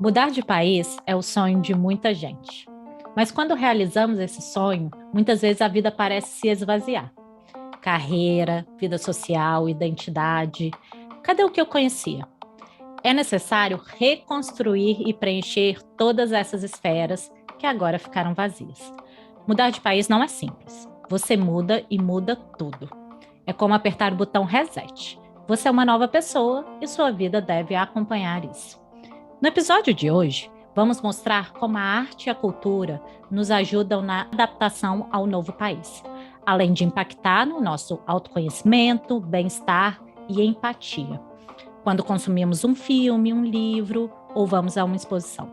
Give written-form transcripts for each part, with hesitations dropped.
Mudar de país é o sonho de muita gente. Mas quando realizamos esse sonho, muitas vezes a vida parece se esvaziar. Carreira, vida social, identidade. Cadê o que eu conhecia? É necessário reconstruir e preencher todas essas esferas que agora ficaram vazias. Mudar de país não é simples. Você muda e muda tudo. É como apertar o botão reset. Você é uma nova pessoa e sua vida deve acompanhar isso. No episódio de hoje, vamos mostrar como a arte e a cultura nos ajudam na adaptação ao novo país, além de impactar no nosso autoconhecimento, bem-estar e empatia, quando consumimos um filme, um livro ou vamos a uma exposição.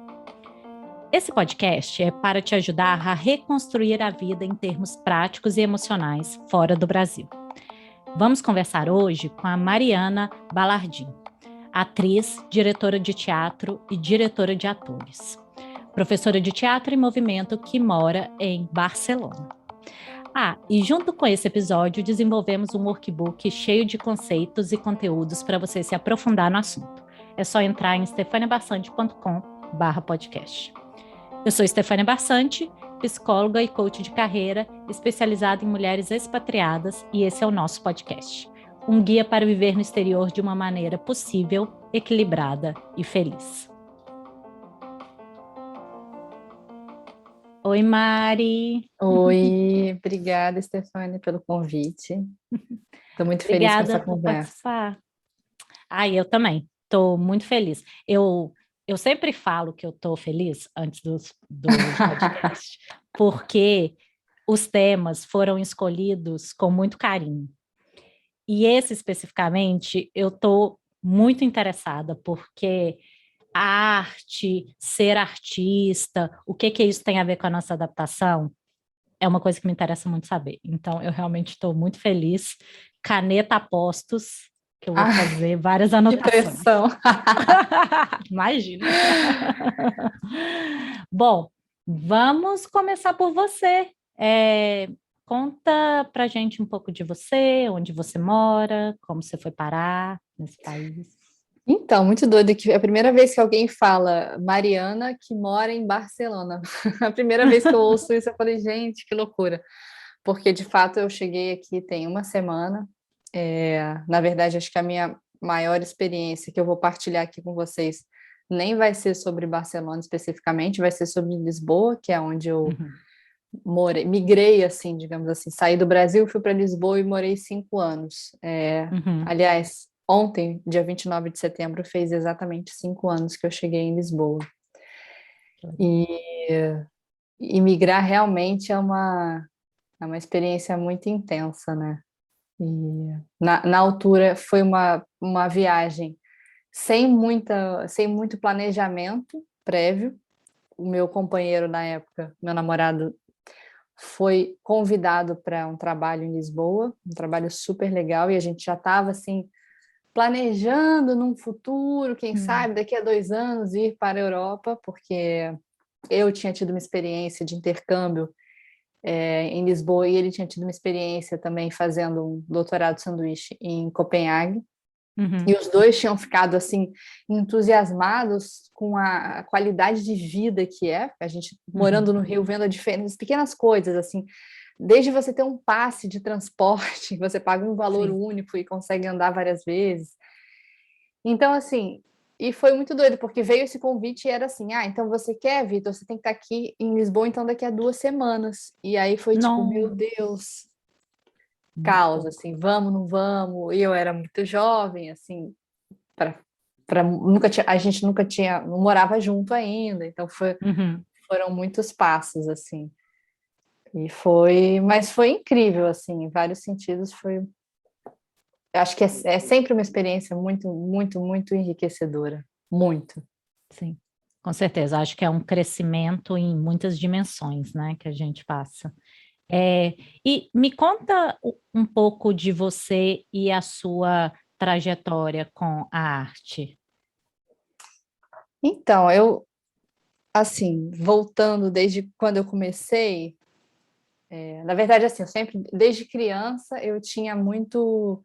Esse podcast é para te ajudar a reconstruir a vida em termos práticos e emocionais fora do Brasil. Vamos conversar hoje com a Mariana Balardim, atriz, diretora de teatro e diretora de atores. Professora de teatro e movimento que mora em Barcelona. E junto com esse episódio, desenvolvemos um workbook cheio de conceitos e conteúdos para você se aprofundar no assunto. É só entrar em stefaniabarsante.com/podcast. Eu sou Stefania Barsante, psicóloga e coach de carreira, especializada em mulheres expatriadas, e esse é o nosso podcast. Um guia para viver no exterior de uma maneira possível, equilibrada e feliz. Oi, Mari. Oi, obrigada, Stefania, pelo convite. Estou muito feliz com essa Obrigada por conversa. participar. Eu também. Estou muito feliz. Eu sempre falo que eu estou feliz antes do podcast, porque os temas foram escolhidos com muito carinho. E esse especificamente, eu estou muito interessada, porque a arte, ser artista, o que isso tem a ver com a nossa adaptação, é uma coisa que me interessa muito saber. Então, eu realmente estou muito feliz. Caneta a postos, que eu vou fazer várias Que anotações. pressão! Imagina. Bom, vamos começar por você. Conta pra gente um pouco de você, onde você mora, como você foi parar nesse país. Então, muito doido que é a primeira vez que alguém fala Mariana que mora em Barcelona. A primeira vez que eu ouço isso, eu falei, gente, que loucura. Porque, de fato, eu cheguei aqui tem uma semana. Na verdade, acho que a minha maior experiência que eu vou partilhar aqui com vocês nem vai ser sobre Barcelona especificamente, vai ser sobre Lisboa, que é onde eu morei, migrei, assim, digamos assim, saí do Brasil, fui para Lisboa e morei 5 anos. Aliás, ontem, dia 29 de setembro, fez exatamente 5 anos que eu cheguei em Lisboa. E migrar realmente é uma experiência muito intensa, né? E na altura foi uma viagem sem muito planejamento prévio. O meu companheiro na época, meu namorado, foi convidado para um trabalho em Lisboa, um trabalho super legal, e a gente já estava assim planejando num futuro, quem sabe daqui a 2 anos ir para a Europa, porque eu tinha tido uma experiência de intercâmbio em Lisboa e ele tinha tido uma experiência também fazendo um doutorado sanduíche em Copenhague. E os dois tinham ficado assim entusiasmados com a qualidade de vida que é, a gente morando no Rio, vendo as pequenas coisas assim, desde você ter um passe de transporte, você paga um valor único e consegue andar várias vezes. Então, assim, e foi muito doido, porque veio esse convite e era assim, então você quer, Vitor? Você tem que estar aqui em Lisboa, então daqui a 2 semanas. E aí foi tipo, meu Deus, caos, assim, vamos, não vamos? E eu era muito jovem, assim, a gente nunca tinha, não morava junto ainda, então foram muitos passos, assim. Mas foi incrível, assim, em vários sentidos, eu acho que é sempre uma experiência muito, muito, muito enriquecedora. Muito. Sim, com certeza. Acho que é um crescimento em muitas dimensões, né, que a gente passa. E me conta um pouco de você e a sua trajetória com a arte. Então, assim, voltando desde quando eu comecei, na verdade, assim, eu sempre, desde criança, eu tinha muito,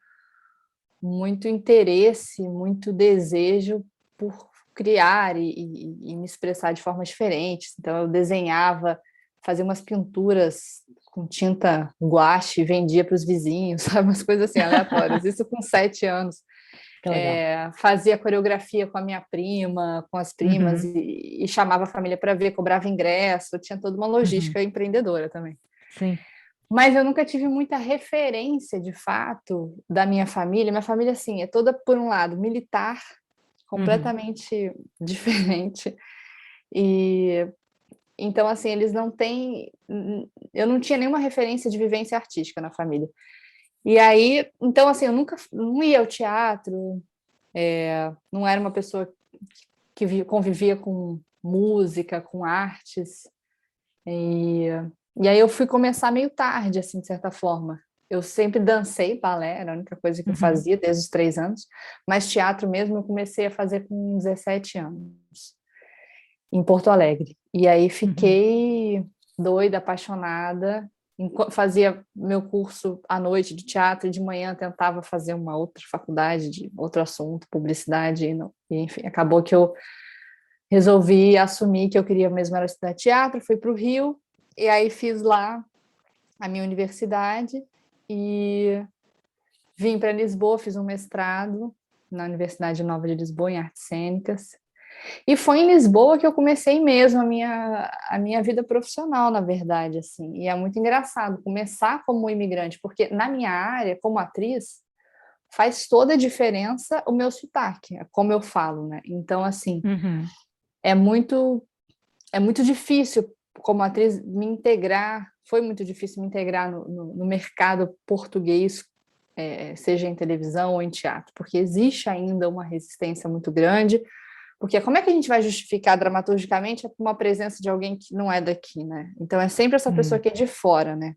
muito interesse, muito desejo por criar e me expressar de formas diferentes. Então, eu desenhava, fazia umas pinturas com tinta guache, vendia para os vizinhos, sabe? Umas coisas assim aleatórias. Isso com 7 anos. Que legal. Fazia coreografia com a minha prima, com as primas, Uhum, e chamava a família para ver, cobrava ingresso. Eu tinha toda uma uhum, logística empreendedora também. sim. Mas eu nunca tive muita referência, de fato, da minha família. Minha família, assim, é toda, por um lado, militar, Uhum, completamente diferente. E então, assim, eles não têm. Eu não tinha nenhuma referência de vivência artística na família. E aí, então, assim, eu nunca não ia ao teatro, não era uma pessoa que convivia com música, com artes. E aí eu fui começar meio tarde, assim, de certa forma. Eu sempre dancei balé, era a única coisa que eu uhum, fazia desde os 3 anos, mas teatro mesmo eu comecei a fazer com 17 anos, em Porto Alegre. E aí uhum. fiquei doida, apaixonada, fazia meu curso à noite de teatro e de manhã tentava fazer uma outra faculdade de outro assunto, publicidade, e enfim, acabou que eu resolvi assumir que eu queria mesmo era estudar teatro, fui para o Rio, e aí fiz lá a minha universidade e vim para Lisboa, fiz um mestrado na Universidade Nova de Lisboa, em artes cênicas. E foi em Lisboa que eu comecei mesmo a minha vida profissional, na verdade, assim. E é muito engraçado começar como imigrante, porque na minha área, como atriz, faz toda a diferença o meu sotaque, é como eu falo, né? Então, assim, Uhum. é muito é muito difícil, como atriz, me integrar. Foi muito difícil me integrar no mercado português, seja em televisão ou em teatro, porque existe ainda uma resistência muito grande. Porque como é que a gente vai justificar dramaturgicamente uma presença de alguém que não é daqui, né? Então é sempre essa pessoa Uhum. que é de fora, né?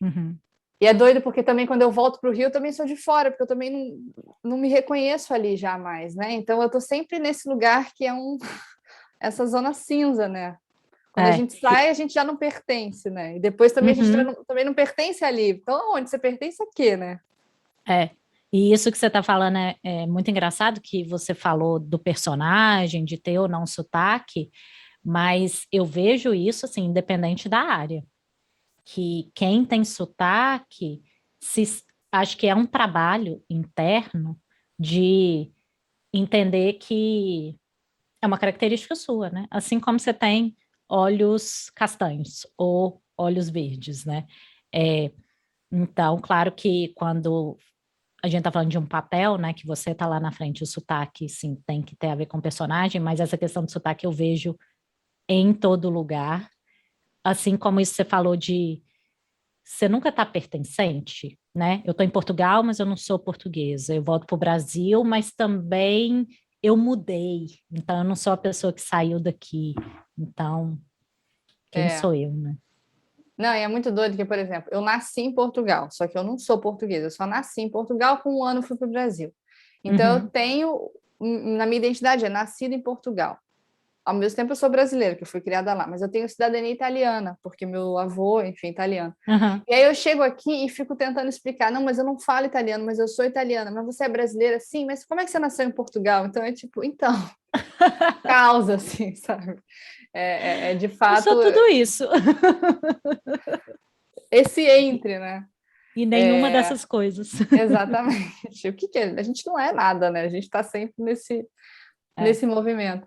Uhum. E é doido porque também quando eu volto para o Rio, eu também sou de fora, porque eu também não me reconheço ali jamais, né? Então eu estou sempre nesse lugar que é essa zona cinza, né? Quando a É. gente sai, a gente já não pertence, né? E depois também a gente Uhum. também não pertence ali. Então, onde você pertence aqui, né? É. E isso que você está falando é muito engraçado, que você falou do personagem, de ter ou não sotaque, mas eu vejo isso, assim, independente da área, que quem tem sotaque, se, acho que é um trabalho interno de entender que é uma característica sua, né? Assim como você tem olhos castanhos ou olhos verdes, né? É, então, claro que quando a gente tá falando de um papel, né, que você tá lá na frente, o sotaque, sim, tem que ter a ver com o personagem, mas essa questão do sotaque eu vejo em todo lugar, assim como isso você falou de você nunca tá pertencente, né? Eu tô em Portugal, mas eu não sou portuguesa. Eu volto pro Brasil, mas também eu mudei. Então eu não sou a pessoa que saiu daqui. Então, quem É. sou eu, né? Não, e é muito doido que, por exemplo, eu nasci em Portugal, só que eu não sou portuguesa, eu só nasci em Portugal, com 1 ano fui para o Brasil. Então, eu Uhum, tenho, na minha identidade, é nascida em Portugal. Ao mesmo tempo, eu sou brasileira, que eu fui criada lá, mas eu tenho cidadania italiana, porque meu avô, enfim, é italiano. uhum. E aí eu chego aqui e fico tentando explicar, não, mas eu não falo italiano, mas eu sou italiana, mas você é brasileira? Sim, mas como é que você nasceu em Portugal? Então é tipo, então, causa, assim, sabe? É de Eu fato sou tudo isso. esse entre, né? E nenhuma É, dessas coisas. exatamente. O que que é? A gente não é nada, né? A gente está sempre É. nesse movimento.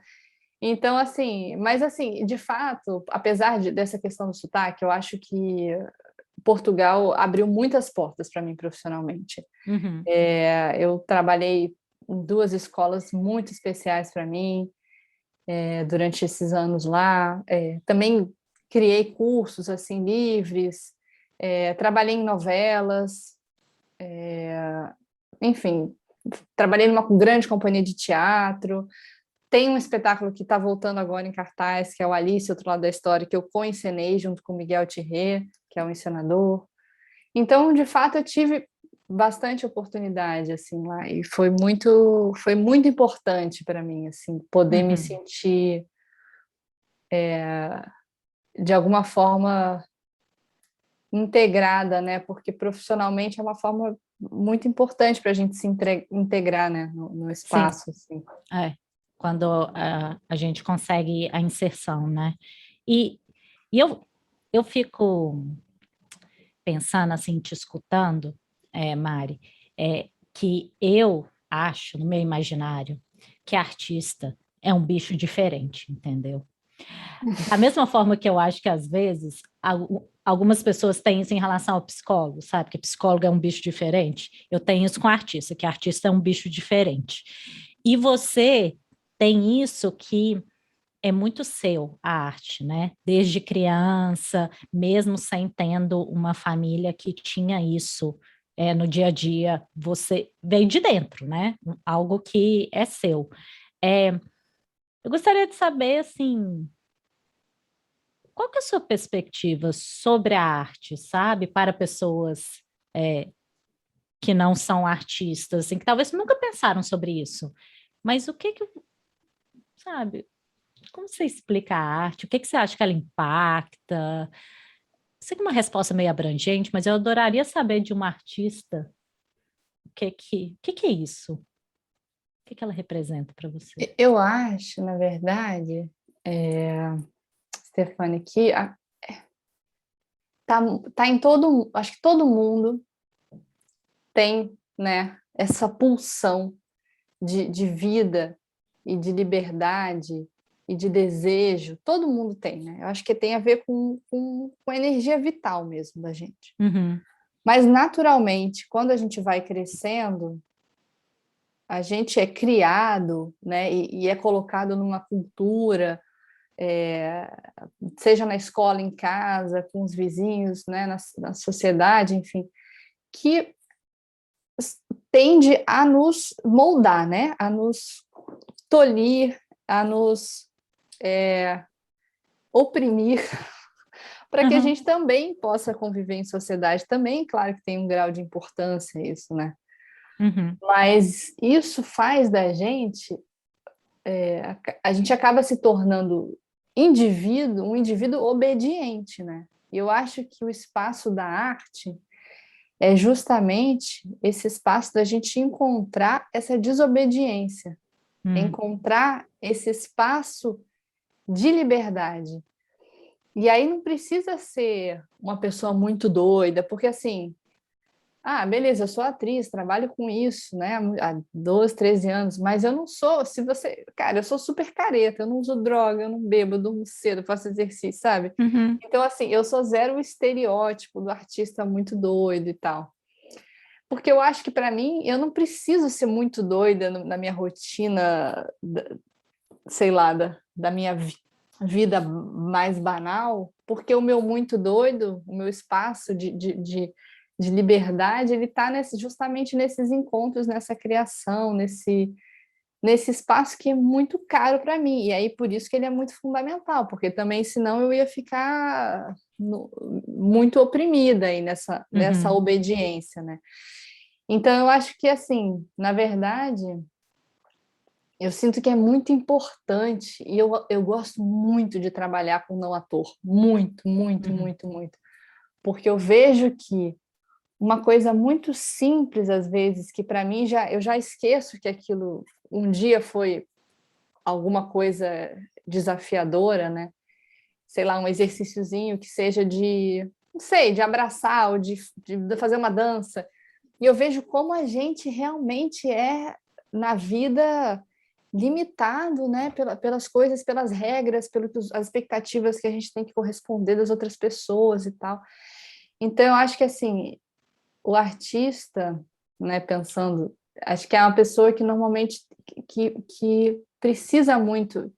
Então, assim, mas assim, de fato, apesar dessa questão do sotaque, eu acho que Portugal abriu muitas portas para mim profissionalmente. Uhum, Eu trabalhei em 2 escolas muito especiais para mim, durante esses anos lá. Também criei cursos assim livres, trabalhei em novelas, enfim, trabalhei numa grande companhia de teatro. Tem um espetáculo que está voltando agora em cartaz, que é o Alice, Outro Lado da História, que eu co-encenei junto com Miguel Thierry, que é o encenador. Então, de fato, eu tive bastante oportunidade assim lá e foi muito importante para mim assim poder me uhum. sentir de alguma forma integrada, né? Porque profissionalmente é uma forma muito importante para a gente se integrar, né? No Sim, espaço, assim. é, quando a gente consegue a inserção, né? E, e eu fico pensando assim, te escutando, Mari, que eu acho, no meu imaginário, que artista é um bicho diferente, entendeu? Da mesma forma que eu acho que, às vezes, algumas pessoas têm isso em relação ao psicólogo, sabe? Que psicólogo é um bicho diferente. Eu tenho isso com artista, que artista é um bicho diferente. E você tem isso que é muito seu, a arte, né? Desde criança, mesmo sem tendo uma família que tinha isso no dia a dia, você veio de dentro, né? Algo que é seu. É, eu gostaria de saber, assim, qual que é a sua perspectiva sobre a arte, sabe? Para pessoas é, que não são artistas, assim, que talvez nunca pensaram sobre isso. Mas o que que, sabe? Como você explica a arte? O que que você acha que ela impacta? Sei que é uma resposta meio abrangente, mas eu adoraria saber de uma artista o que é isso? O que que ela representa para você? Eu acho, na verdade, Stefane, que tá em todo, acho que todo mundo tem, né, essa pulsão de vida e de liberdade e de desejo, todo mundo tem, né? Eu acho que tem a ver com a energia vital mesmo da gente. Uhum, Mas, naturalmente, quando a gente vai crescendo, a gente é criado, né, e é colocado numa cultura, é, seja na escola, em casa, com os vizinhos, né, na sociedade, enfim, que tende a nos moldar, né, a nos tolir, a nos oprimir, para que a uhum, gente também possa conviver em sociedade. Também, claro que tem um grau de importância isso, né? uhum, Mas isso faz da gente, a gente acaba se tornando um indivíduo obediente, né? E eu acho que o espaço da arte é justamente esse espaço da gente encontrar essa desobediência, uhum, encontrar esse espaço de liberdade. E aí não precisa ser uma pessoa muito doida, porque assim, beleza, eu sou atriz, trabalho com isso, né, há 12, 13 anos, mas eu não sou, se você, cara, eu sou super careta, eu não uso droga, eu não bebo, eu durmo cedo, eu faço exercício, sabe? uhum, Então, assim, eu sou zero o estereótipo do artista muito doido e tal. Porque eu acho que, para mim, eu não preciso ser muito doida na minha rotina, sei lá, da minha vida mais banal, porque o meu muito doido, o meu espaço de liberdade, ele está justamente nesses encontros, nessa criação, nesse espaço que é muito caro para mim. E aí, por isso que ele é muito fundamental, porque também, senão, eu ia ficar muito oprimida aí nessa uhum, obediência, né? Então, eu acho que, assim, na verdade, eu sinto que é muito importante, e eu gosto muito de trabalhar com não ator, muito, muito, uhum, muito, muito, porque eu vejo que uma coisa muito simples, às vezes, que para mim eu já esqueço que aquilo um dia foi alguma coisa desafiadora, né? Sei lá, um exercíciozinho que seja não sei, de abraçar ou de fazer uma dança. E eu vejo como a gente realmente é na vida limitado, né, pelas coisas, pelas regras, pelas expectativas que a gente tem que corresponder das outras pessoas e tal. Então, eu acho que assim, o artista, né, pensando, acho que é uma pessoa que normalmente que precisa muito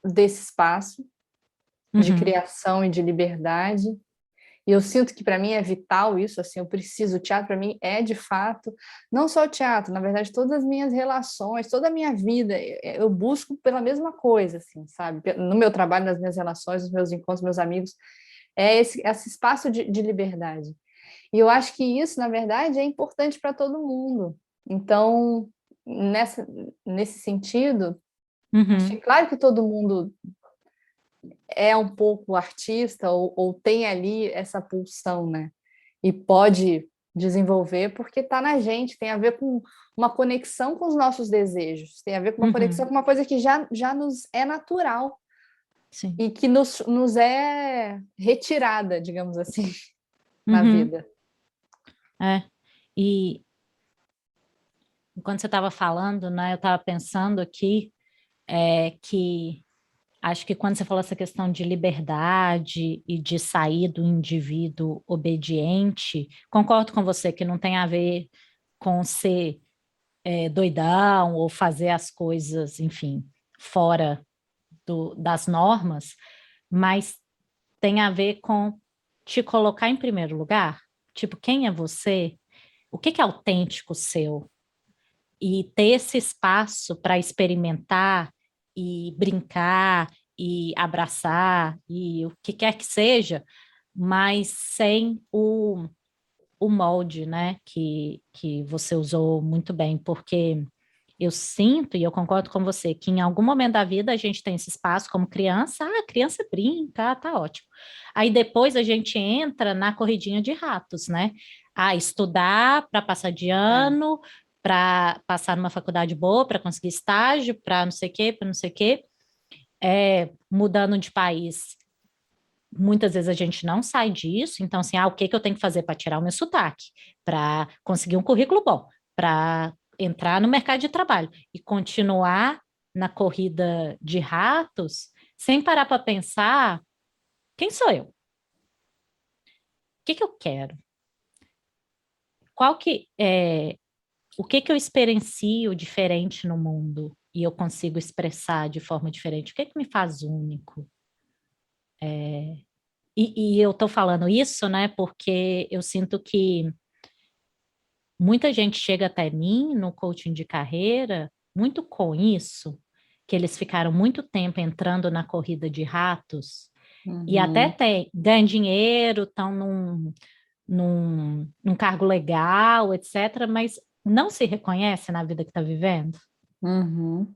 desse espaço de uhum, criação e de liberdade. E eu sinto que para mim é vital isso, assim, eu preciso, o teatro para mim é de fato, não só o teatro, na verdade todas as minhas relações, toda a minha vida, eu busco pela mesma coisa, assim, sabe? No meu trabalho, nas minhas relações, nos meus encontros, meus amigos, é esse espaço de liberdade. E eu acho que isso, na verdade, é importante para todo mundo. Então, nesse sentido, acho que uhum, claro que todo mundo é um pouco artista ou tem ali essa pulsão, né? E pode desenvolver, porque está na gente, tem a ver com uma conexão com os nossos desejos, tem a ver com uma conexão com uma coisa que já nos é natural. Sim. E que nos é retirada, digamos assim, na Uhum. vida. E quando você estava falando, né, eu estava pensando aqui que acho que quando você falou essa questão de liberdade e de sair do indivíduo obediente, concordo com você que não tem a ver com ser doidão ou fazer as coisas, enfim, fora das normas, mas tem a ver com te colocar em primeiro lugar. Tipo, quem é você? O que que é autêntico seu? E ter esse espaço para experimentar e brincar e abraçar e o que quer que seja, mas sem o molde, né, que você usou muito bem, porque eu sinto, e eu concordo com você, que em algum momento da vida a gente tem esse espaço como criança, a criança brinca, tá ótimo. Aí depois a gente entra na corridinha de ratos, né? Estudar para passar de ano, para passar numa faculdade boa, para conseguir estágio, para não sei o quê, para não sei o quê. Mudando de país, muitas vezes a gente não sai disso, então assim, o que que eu tenho que fazer para tirar o meu sotaque, para conseguir um currículo bom, para entrar no mercado de trabalho e continuar na corrida de ratos, sem parar para pensar, quem sou eu? O que que eu quero? Qual que é, o que que eu experiencio diferente no mundo e eu consigo expressar de forma diferente? O que que me faz único? E eu estou falando isso, né, porque eu sinto que muita gente chega até mim no coaching de carreira muito com isso, que eles ficaram muito tempo entrando na corrida de ratos e até ganham dinheiro, estão num cargo legal, etc., mas não se reconhece na vida que está vivendo. Uhum.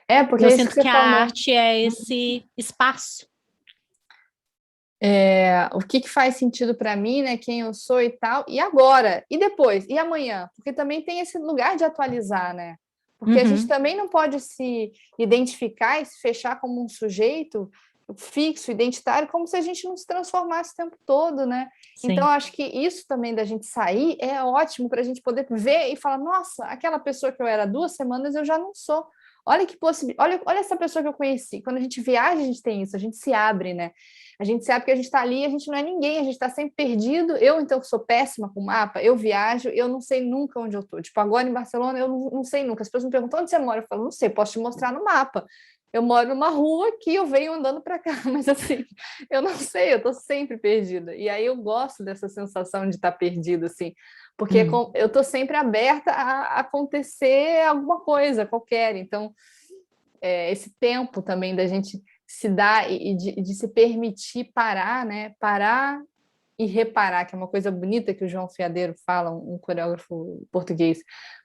E Porque eu é isso que sinto você que a falou. arte é esse espaço. O que que faz sentido para mim, né? Quem eu sou e tal. E agora? E depois? E amanhã? Porque também tem esse lugar de atualizar, né? Porque a gente Uhum, também não pode se identificar e se fechar como um sujeito fixo, identitário, como se a gente não se transformasse o tempo todo, né? Então, sim. acho que isso também da gente sair é ótimo para a gente poder ver e falar: nossa, aquela pessoa que eu era há 2 semanas eu já não sou. Olha que possibilidade, olha essa pessoa que eu conheci. Quando a gente viaja, a gente tem isso, a gente se abre, né? A gente sabe que a gente está ali, a gente não é ninguém, a gente está sempre perdido. Eu, então, que sou péssima com mapa, eu viajo, eu não sei nunca onde eu estou. Tipo, agora em Barcelona, eu não sei nunca. As pessoas me perguntam onde você mora. Eu falo, não sei, posso te mostrar no mapa. Eu moro numa rua que eu venho andando para cá, mas assim, eu não sei, eu estou sempre perdida. E aí eu gosto dessa sensação de estar perdida, assim, porque eu estou sempre aberta a acontecer alguma coisa qualquer. Então, esse tempo também da gente se dar e de se permitir parar, né? Parar e reparar, que é uma coisa bonita que o João Fiadeiro fala, um coreógrafo português.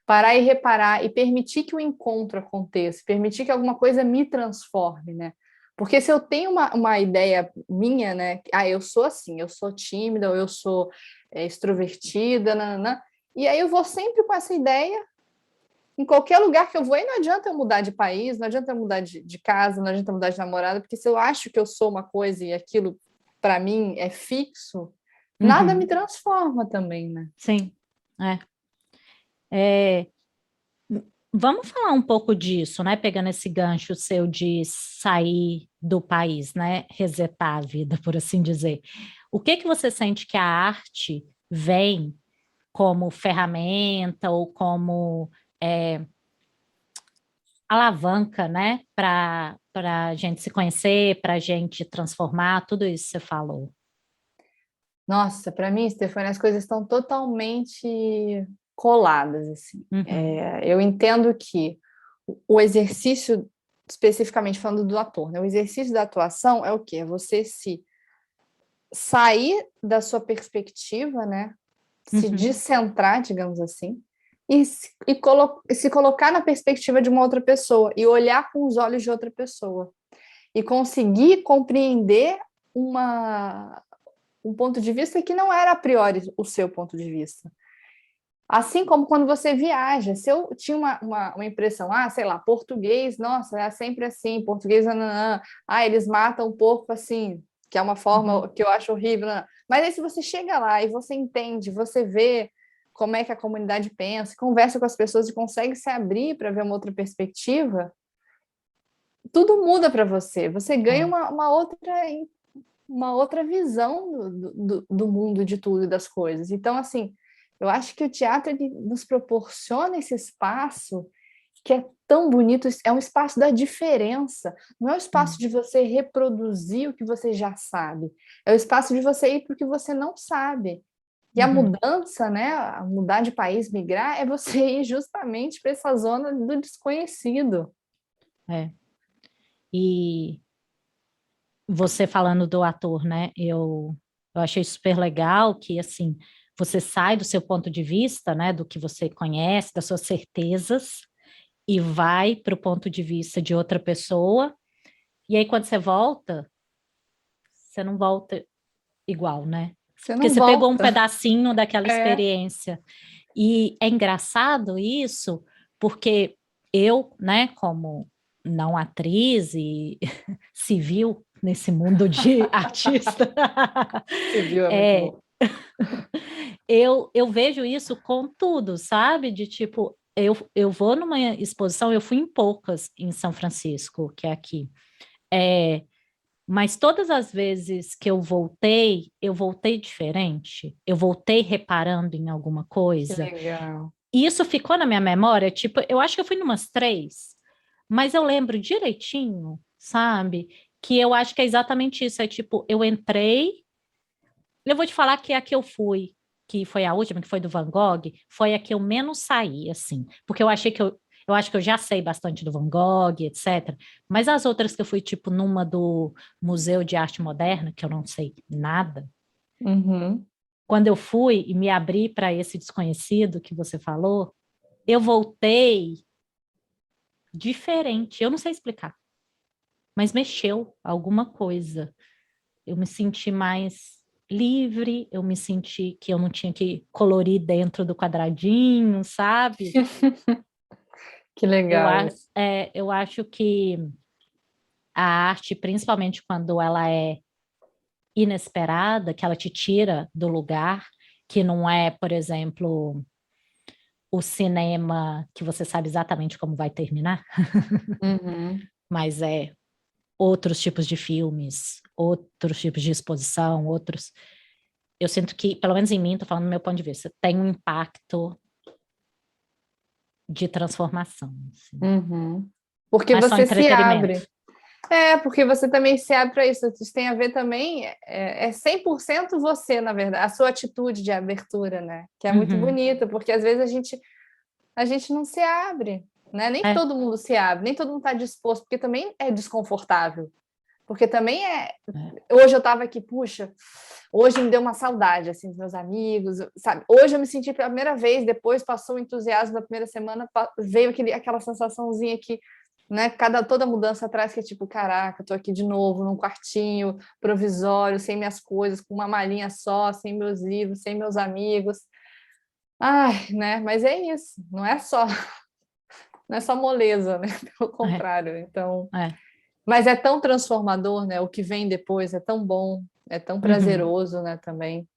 Parar e reparar e permitir que o encontro aconteça, permitir que alguma coisa me transforme, né? Porque se eu tenho uma ideia minha, né? Eu sou assim, eu sou tímida, ou eu sou extrovertida, nananã, e aí eu vou sempre com essa ideia em qualquer lugar que eu vou, e não adianta eu mudar de país, não adianta eu mudar de casa, não adianta eu mudar de namorada, porque se eu acho que eu sou uma coisa e aquilo para mim é fixo, nada me Uhum, transforma também, né? sim. É. É, vamos falar um pouco disso, né? Pegando esse gancho seu de sair do país, né? Resetar a vida, por assim dizer. O que que você sente que a arte vem como ferramenta ou como alavanca, né? Para a gente se conhecer, para a gente transformar, tudo isso que você falou. Nossa, para mim, Stefania, as coisas estão totalmente coladas, assim. Uhum, Eu entendo que o exercício, especificamente falando do ator, né? O exercício da atuação é o quê? É você se sair da sua perspectiva, né? Se uhum, descentrar, digamos assim, e se colocar na perspectiva de uma outra pessoa e olhar com os olhos de outra pessoa e conseguir compreender uma um ponto de vista que não era a priori o seu ponto de vista. Assim como quando você viaja, se eu tinha uma impressão, sei lá, português, nossa, é sempre assim, português, nananã, eles matam o porco assim, que é uma forma que eu acho horrível, nananã. Mas aí se você chega lá e você entende, você vê como é que a comunidade pensa, conversa com as pessoas e consegue se abrir para ver uma outra perspectiva, tudo muda para você, você ganha uma outra visão do mundo, de tudo e das coisas. Então, assim, eu acho que o teatro ele nos proporciona esse espaço que é tão bonito, é um espaço da diferença, não é um espaço de você reproduzir o que você já sabe, é o espaço de você ir para o que você não sabe. E a mudança, né, a mudar de país, migrar, é você ir justamente para essa zona do desconhecido. É. E você falando do ator, né? Eu achei super legal que, assim, você sai do seu ponto de vista, né? Do que você conhece, das suas certezas, e vai para o ponto de vista de outra pessoa. E aí, quando você não volta igual, né? Você Porque não você pegou um volta. pedacinho daquela É. experiência. E é engraçado isso, porque eu, né, como não atriz e civil nesse mundo de artista, Civil é muito é, bom. eu vejo isso com tudo, sabe? De tipo, eu vou numa exposição, eu fui em poucas em São Francisco, que é aqui. É, mas todas as vezes que eu voltei diferente, eu voltei reparando em alguma Que coisa. legal. E isso ficou na minha memória, tipo, eu acho que eu fui numas 3, mas eu lembro direitinho, sabe? Que eu acho que é exatamente isso. É tipo, eu entrei, eu vou te falar que a que eu fui, que foi a última, que foi do Van Gogh, foi a que eu menos saí, assim, porque eu acho que eu já sei bastante do Van Gogh, etc. Mas as outras que eu fui, tipo, numa do Museu de Arte Moderna, que eu não sei nada, Uhum. quando eu fui e me abri para esse desconhecido que você falou, eu voltei diferente. Eu não sei explicar, mas mexeu alguma coisa. Eu me senti mais livre, eu me senti que eu não tinha que colorir dentro do quadradinho, sabe? Que legal isso. Eu acho que a arte, principalmente quando ela é inesperada, que ela te tira do lugar, que não é, por exemplo, o cinema que você sabe exatamente como vai terminar, Uhum. mas é outros tipos de filmes, outros tipos de exposição, outros. Eu sinto que, pelo menos em mim, estou falando do meu ponto de vista, tem um impacto de transformação, assim. Uhum. Porque Não é só você se entretenimento. abre. Porque você também se abre para isso. Isso tem a ver também, é 100% você, na verdade, a sua atitude de abertura, né? Que é muito Uhum. bonita, porque às vezes a gente não se abre, né? Nem É, todo mundo se abre, nem todo mundo está disposto, porque também é desconfortável. Porque também é. Hoje eu estava aqui, puxa, hoje me deu uma saudade, assim, dos meus amigos, sabe? Hoje eu me senti pela primeira vez, depois passou o entusiasmo da primeira semana, veio aquela sensaçãozinha que, né, toda mudança atrás, que é tipo, caraca, tô aqui de novo, num quartinho provisório, sem minhas coisas, com uma malinha só, sem meus livros, sem meus amigos. Ai, né? Mas é isso, não é só moleza, né? Pelo É, contrário. Então, é. mas é tão transformador, né? O que vem depois é tão bom, é tão Uhum. prazeroso, né? Também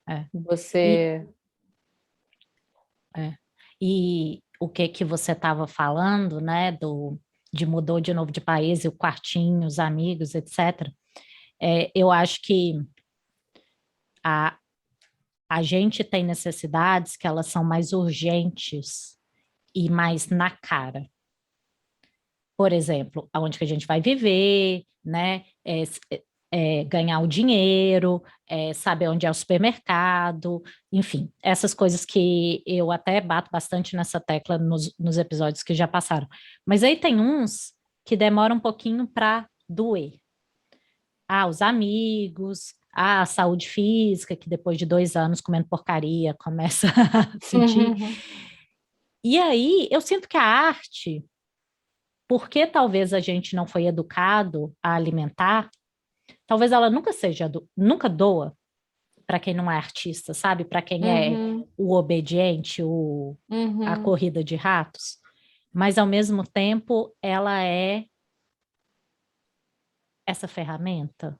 É. E, você. é. E o que você estava falando, né, de mudou de novo de país, e o quartinho, os amigos, etc. Eu acho que a, a gente tem necessidades que elas são mais urgentes e mais na cara. Por exemplo, aonde que a gente vai viver, né? Ganhar o dinheiro, saber onde é o supermercado, enfim, essas coisas que eu até bato bastante nessa tecla nos episódios que já passaram. Mas aí tem uns que demoram um pouquinho para doer. Os amigos, a saúde física, que depois de 2 anos comendo porcaria começa a sentir. E aí eu sinto que a arte, porque talvez a gente não foi educado a alimentar, talvez ela nunca doa, para quem não é artista, sabe? Para quem é Uhum, o obediente, a uhum, corrida de ratos. Mas, ao mesmo tempo, ela é essa ferramenta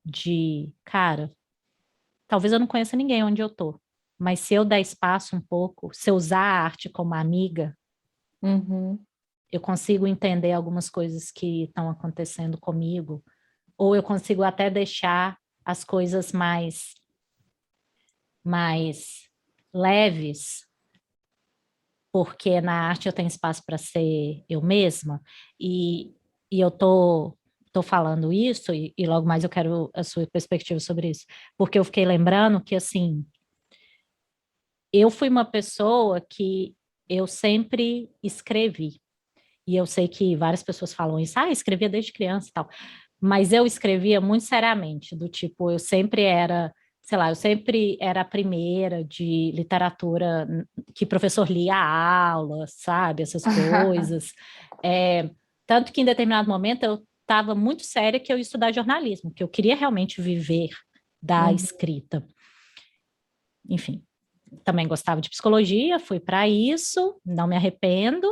de, cara, talvez eu não conheça ninguém onde eu tô, mas se eu der espaço um pouco, se eu usar a arte como amiga, uhum. eu consigo entender algumas coisas que estão acontecendo comigo, ou eu consigo até deixar as coisas mais leves, porque na arte eu tenho espaço para ser eu mesma, e, e eu tô falando isso, e logo mais eu quero a sua perspectiva sobre isso, porque eu fiquei lembrando que, assim, eu fui uma pessoa que eu sempre escrevi, e eu sei que várias pessoas falam isso, escrevia desde criança e tal, mas eu escrevia muito seriamente, do tipo, eu sempre era, sei lá, eu sempre era a primeira de literatura que professor lia a aula, sabe, essas coisas. É, tanto que em determinado momento eu estava muito séria que eu ia estudar jornalismo, que eu queria realmente viver da Uhum. escrita. Enfim, também gostava de psicologia, fui para isso, não me arrependo,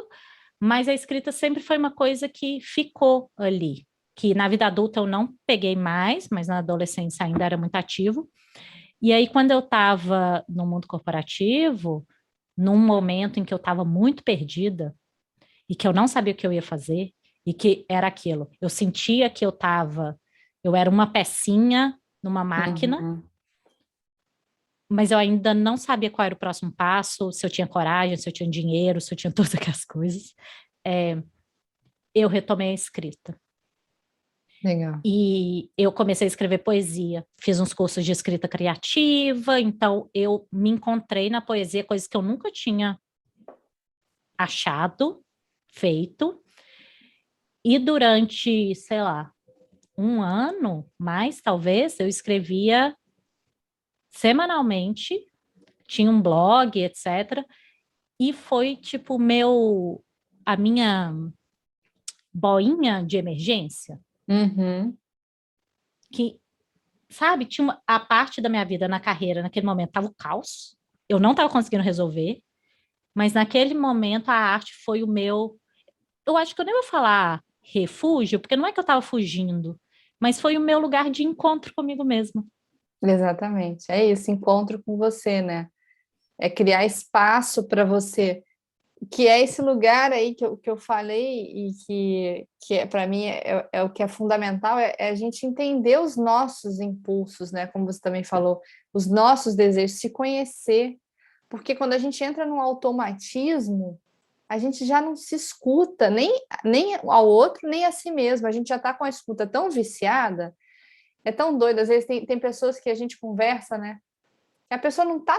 mas a escrita sempre foi uma coisa que ficou ali, que na vida adulta eu não peguei mais, mas na adolescência ainda era muito ativo. E aí, quando eu estava no mundo corporativo, num momento em que eu estava muito perdida e que eu não sabia o que eu ia fazer, e que era aquilo, eu sentia que eu era uma pecinha numa máquina, Uhum. mas eu ainda não sabia qual era o próximo passo, se eu tinha coragem, se eu tinha dinheiro, se eu tinha todas aquelas coisas. É, eu retomei a escrita. Legal. E eu comecei a escrever poesia, fiz uns cursos de escrita criativa, então eu me encontrei na poesia, coisas que eu nunca tinha achado, feito. E durante, sei lá, um ano, mais talvez, eu escrevia semanalmente, tinha um blog, etc. E foi tipo a minha boinha de emergência, Uhum. que, sabe, tinha a parte da minha vida na carreira, naquele momento, estava o caos, eu não estava conseguindo resolver, mas naquele momento a arte foi eu acho que eu nem vou falar refúgio, porque não é que eu estava fugindo, mas foi o meu lugar de encontro comigo mesma. Exatamente. É isso, encontro com você, né? É criar espaço para você, que é esse lugar aí que eu falei e que para mim é o que é fundamental, é a gente entender os nossos impulsos, né? Como você também falou, os nossos desejos, se conhecer, porque quando a gente entra num automatismo, a gente já não se escuta nem ao outro, nem a si mesmo, a gente já está com a escuta tão viciada, é tão doido, às vezes tem pessoas que a gente conversa, né? A pessoa não tá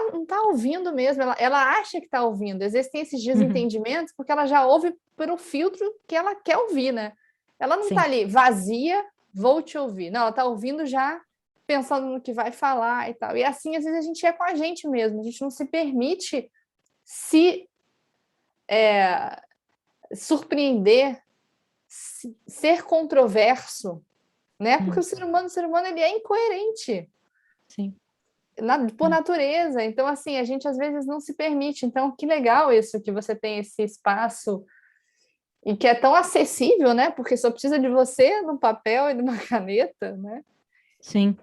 ouvindo mesmo, ela acha que está ouvindo. Às vezes tem esses Uhum. desentendimentos porque ela já ouve pelo filtro que ela quer ouvir, né? Ela não está Sim, ali vazia, vou te ouvir. Não, ela está ouvindo já pensando no que vai falar e tal. E assim, às vezes, a gente é com a gente mesmo, a gente não se permite se surpreender, ser controverso, né? Porque hum, o ser humano ele é incoerente. sim. Por natureza. Então, assim, a gente às vezes não se permite. Então, que legal isso, que você tem esse espaço e que é tão acessível, né? Porque só precisa de você no papel e de uma caneta, né? Sim,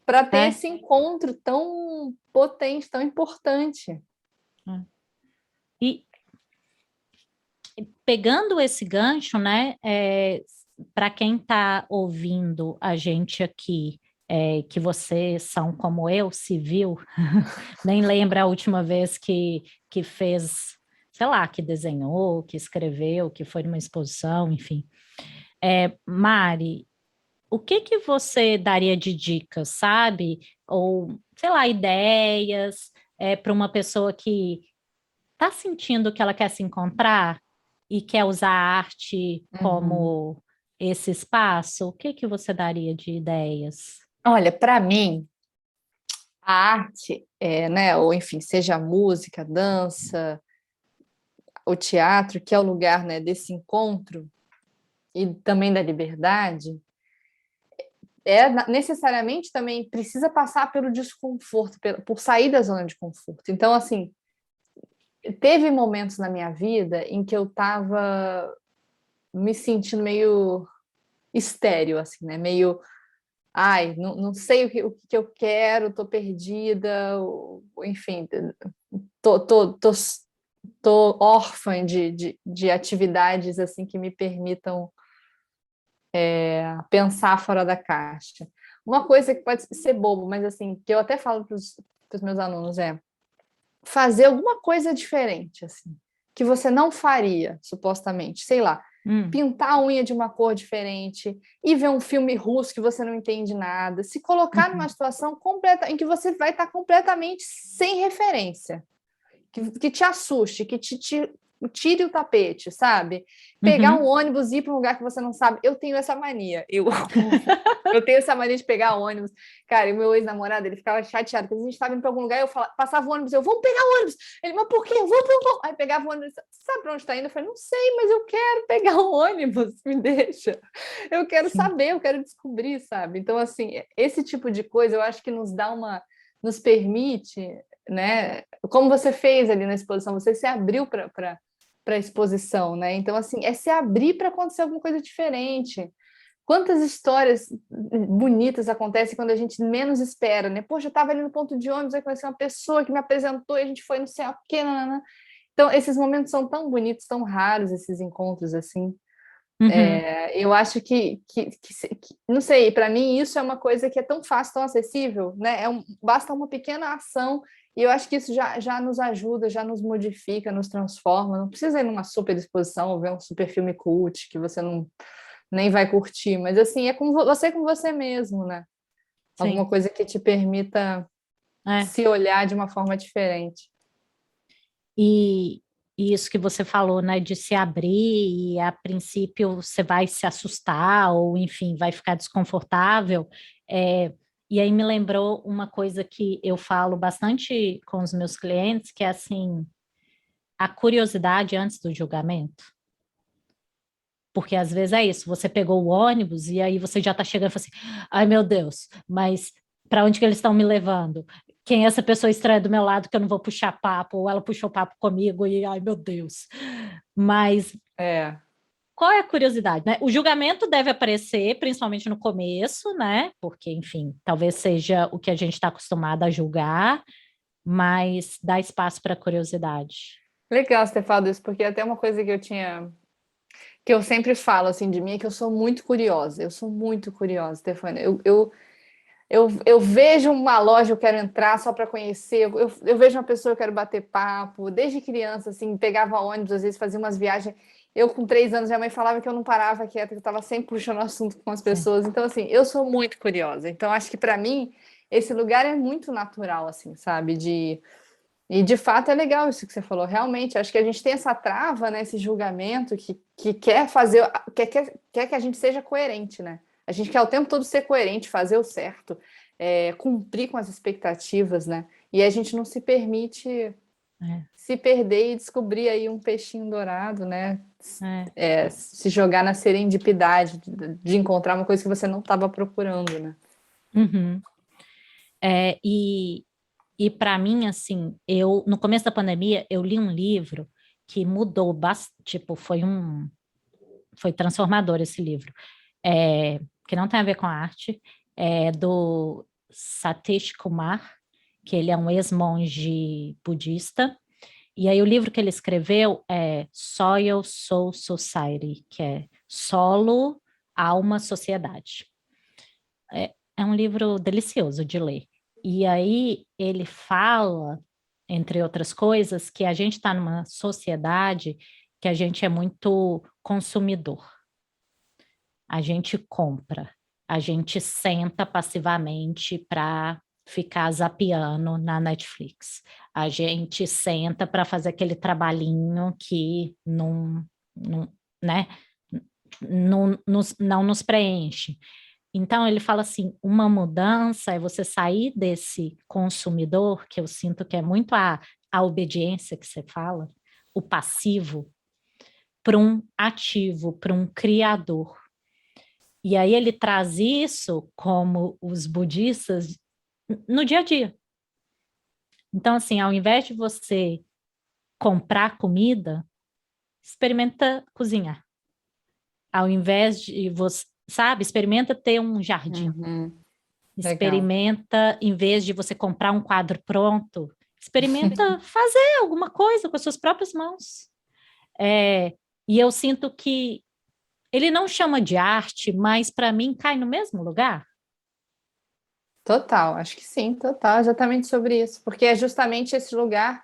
Para ter é. esse encontro tão potente, tão importante. É. E pegando esse gancho, né, para quem está ouvindo a gente aqui, que vocês são como eu, civil, nem lembra a última vez que fez, sei lá, que desenhou, que escreveu, que foi numa exposição, enfim. Mari, o que que você daria de dicas, sabe? Ou, sei lá, ideias para uma pessoa que está sentindo que ela quer se encontrar e quer usar a arte Uhum. como esse espaço, o que que você daria de ideias? Olha, para mim, a arte, né, ou enfim, seja a música, a dança, o teatro, que é o lugar, né, desse encontro e também da liberdade, necessariamente também precisa passar pelo desconforto, por sair da zona de conforto. Então, assim, teve momentos na minha vida em que eu estava me sentindo meio estéril, assim, né? Meio, ai, não sei o que eu quero, tô perdida, enfim, tô órfã de atividades assim que me permitam pensar fora da caixa. Uma coisa que pode ser bobo, mas assim, que eu até falo para os meus alunos é fazer alguma coisa diferente, assim, que você não faria, supostamente, sei lá, pintar a unha de uma cor diferente, e ver um filme russo que você não entende nada, se colocar numa situação completa em que você vai estar completamente sem referência, que te assuste, que te tire o tapete, sabe? Pegar um ônibus e ir para um lugar que você não sabe. Eu tenho essa mania. Eu tenho essa mania de pegar ônibus. Cara, o meu ex-namorado, ele ficava chateado, porque a gente estava indo para algum lugar, passava o ônibus, vamos pegar o ônibus. Ele, mas por quê? Vamos. Aí pegava o ônibus, sabe para onde está indo? Eu falei, não sei, mas eu quero pegar o ônibus, me deixa. Eu quero saber, eu quero descobrir, sabe? Então, assim, esse tipo de coisa eu acho que nos permite, né? Como você fez ali na exposição, você se abriu para a exposição, né? Então, assim, é se abrir para acontecer alguma coisa diferente. Quantas histórias bonitas acontecem quando a gente menos espera, né? Poxa, eu estava ali no ponto de ônibus, aí conheci uma pessoa que me apresentou e a gente foi no céu, que nanana. Então, esses momentos são tão bonitos, tão raros, esses encontros, assim. Eu acho que não sei, para mim isso é uma coisa que é tão fácil, tão acessível, né? Basta uma pequena ação e eu acho que isso já nos ajuda, já nos modifica, nos transforma. Não precisa ir numa super exposição ou ver um super filme cult que você não nem vai curtir, mas assim, é com você mesmo, né? Sim. Alguma coisa que te permita se olhar de uma forma diferente. E isso que você falou, né, de se abrir e a princípio você vai se assustar ou, enfim, vai ficar desconfortável. E aí me lembrou uma coisa que eu falo bastante com os meus clientes, que é assim, a curiosidade antes do julgamento. Porque às vezes é isso, você pegou o ônibus e aí você já está chegando e fala assim, ai meu Deus, mas para onde que eles estão me levando? Quem é essa pessoa estranha do meu lado que eu não vou puxar papo, ou ela puxou papo comigo e ai meu Deus. Mas qual é a curiosidade, né? O julgamento deve aparecer, principalmente no começo, né? Porque, enfim, talvez seja o que a gente está acostumado a julgar, mas dá espaço para curiosidade. Legal você ter falado isso, porque até uma coisa que eu sempre falo assim de mim é que eu sou muito curiosa. Eu sou muito curiosa, Stefania. Eu vejo uma loja, eu quero entrar só para conhecer. Eu vejo uma pessoa, eu quero bater papo. Desde criança, assim, pegava ônibus, às vezes fazia umas viagens. Eu, com 3 anos, minha mãe falava que eu não parava quieta, que eu estava sempre puxando assunto com as pessoas. Então, assim, eu sou muito curiosa. Então, acho que para mim, esse lugar é muito natural, assim, sabe? E de fato é legal isso que você falou. Realmente, acho que a gente tem essa trava, né? Esse julgamento que quer fazer, quer que a gente seja coerente, né? A gente quer o tempo todo ser coerente, fazer o certo, cumprir com as expectativas, né? E a gente não se permite se perder e descobrir aí um peixinho dourado, né? Se jogar na serendipidade de encontrar uma coisa que você não estava procurando, né? Uhum. E para mim, assim, no começo da pandemia, eu li um livro que mudou bastante, tipo, foi transformador esse livro, que não tem a ver com a arte, do Satish Kumar, que ele é um ex-monge budista, e aí o livro que ele escreveu é Soil Soul Society, que é Solo, Alma, Sociedade. É um livro delicioso de ler. E aí ele fala, entre outras coisas, que a gente está numa sociedade que a gente é muito consumidor. A gente compra, a gente senta passivamente para ficar zapeando na Netflix. A gente senta para fazer aquele trabalhinho que não, né, não nos preenche. Então, ele fala assim: uma mudança é você sair desse consumidor, que eu sinto que é muito a obediência que você fala, o passivo, para um ativo, para um criador. E aí ele traz isso como os budistas no dia a dia. Então, assim, ao invés de você comprar comida, experimenta cozinhar. Ao invés de você, sabe, experimenta ter um jardim. Legal. Experimenta, em vez de você comprar um quadro pronto, experimenta fazer alguma coisa com as suas próprias mãos. E eu sinto que ele não chama de arte, mas para mim cai no mesmo lugar. Total, acho que sim, total, exatamente sobre isso, porque é justamente esse lugar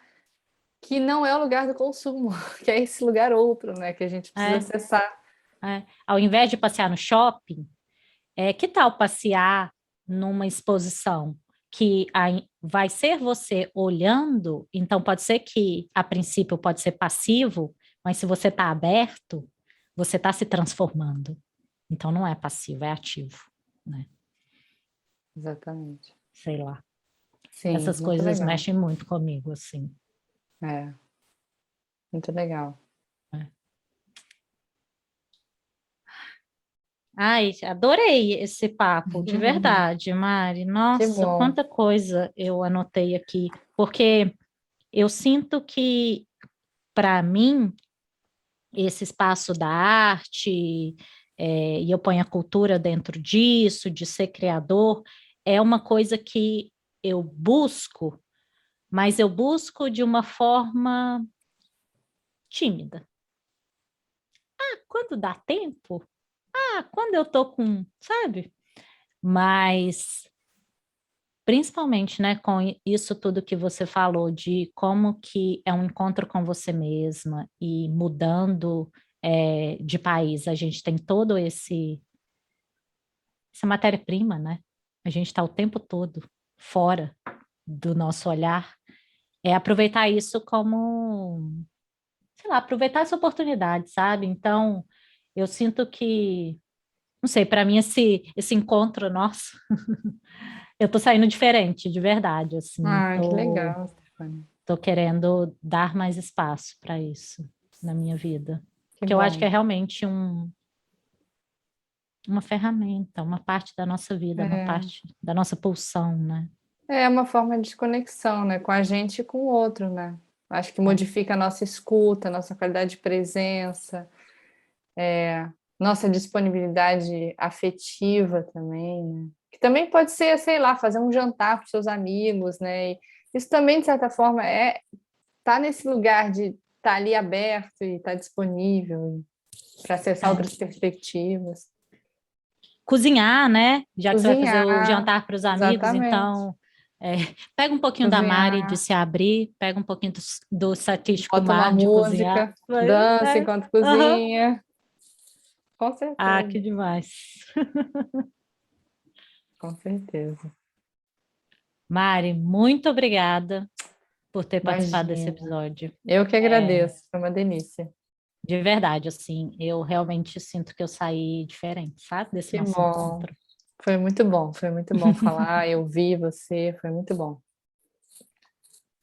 que não é o lugar do consumo, que é esse lugar outro, né, que a gente precisa É, acessar. Ao invés de passear no shopping, que tal passear numa exposição que vai ser você olhando, então pode ser que a princípio pode ser passivo, mas se você está aberto, você está se transformando. Então não é passivo, é ativo, né? Exatamente. Sei lá. Sim, Essas muito coisas legal. mexem muito comigo, assim. É, muito legal. Né? Ai, adorei esse papo, de verdade, Mari. Que Nossa, bom. quanta coisa eu anotei aqui, porque eu sinto que, para mim, esse espaço da arte, e eu ponho a cultura dentro disso, de ser criador, é uma coisa que eu busco, mas eu busco de uma forma tímida. Quando dá tempo? Quando eu tô com, sabe? Mas principalmente, né, com isso tudo que você falou de como que é um encontro com você mesma e mudando de país, a gente tem todo essa matéria-prima, né? A gente está o tempo todo fora do nosso olhar. É aproveitar isso como, sei lá, aproveitar essa oportunidade, sabe? Então, eu sinto que, não sei, para mim esse encontro nosso, eu tô saindo diferente, de verdade, assim, Ah, que legal, Stefania. tô querendo dar mais espaço para isso na minha vida. Que Porque eu acho que bom. é realmente uma ferramenta, uma parte da nossa vida, uma É, parte da nossa pulsão, né? é uma forma de conexão, né, com a gente e com o outro, né? Acho que É. modifica a nossa escuta, a nossa qualidade de presença, nossa disponibilidade afetiva também, né? Que também pode ser, sei lá, fazer um jantar para os seus amigos, né? E isso também, de certa forma, tá nesse lugar de estar ali aberto e estar disponível para acessar É. outras perspectivas. Cozinhar, né? Já que você vai fazer o Cozinhar, jantar para os amigos, exatamente. então é, pega um pouquinho da Mari de Cozinhar, se abrir, pega um pouquinho do Satish bota uma Kumar de cozinhar. música, dança enquanto Aham. cozinha. Com Ah, certeza, que demais. com certeza. Mari, muito obrigada por ter participado desse Imagina. episódio. Eu que É, agradeço, foi uma delícia. de verdade, assim, eu realmente sinto que eu saí diferente, sabe, desse Que nosso bom. encontro. Foi muito bom falar, eu vi você, foi muito bom.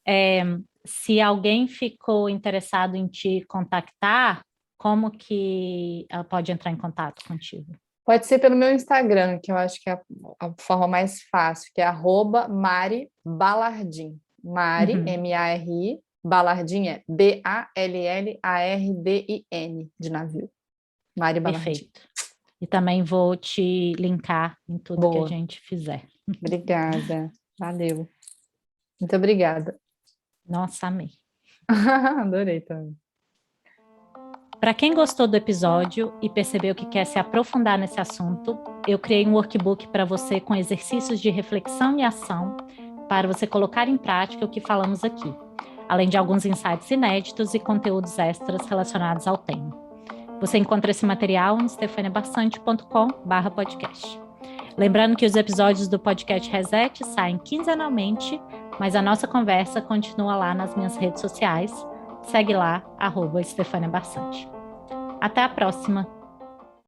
É, se alguém ficou interessado em te contactar, como que ela pode entrar em contato contigo? Pode ser pelo meu Instagram, que eu acho que é a forma mais fácil, que é @Mari Balardim. Mari, Uhum, M-A-R-I, Balardim é Ballardin, de navio. Mari Balardim. perfeito. E também vou te linkar em tudo que a Boa, gente fizer. obrigada. Valeu. Muito obrigada. Nossa, amei. Adorei também. Para quem gostou do episódio e percebeu que quer se aprofundar nesse assunto, eu criei um workbook para você com exercícios de reflexão e ação para você colocar em prática o que falamos aqui, além de alguns insights inéditos e conteúdos extras relacionados ao tema. Você encontra esse material em stefaniabastante.com/podcast. Lembrando que os episódios do podcast Reset saem quinzenalmente, mas a nossa conversa continua lá nas minhas redes sociais. Segue lá, @stefaniabastante. Até a próxima!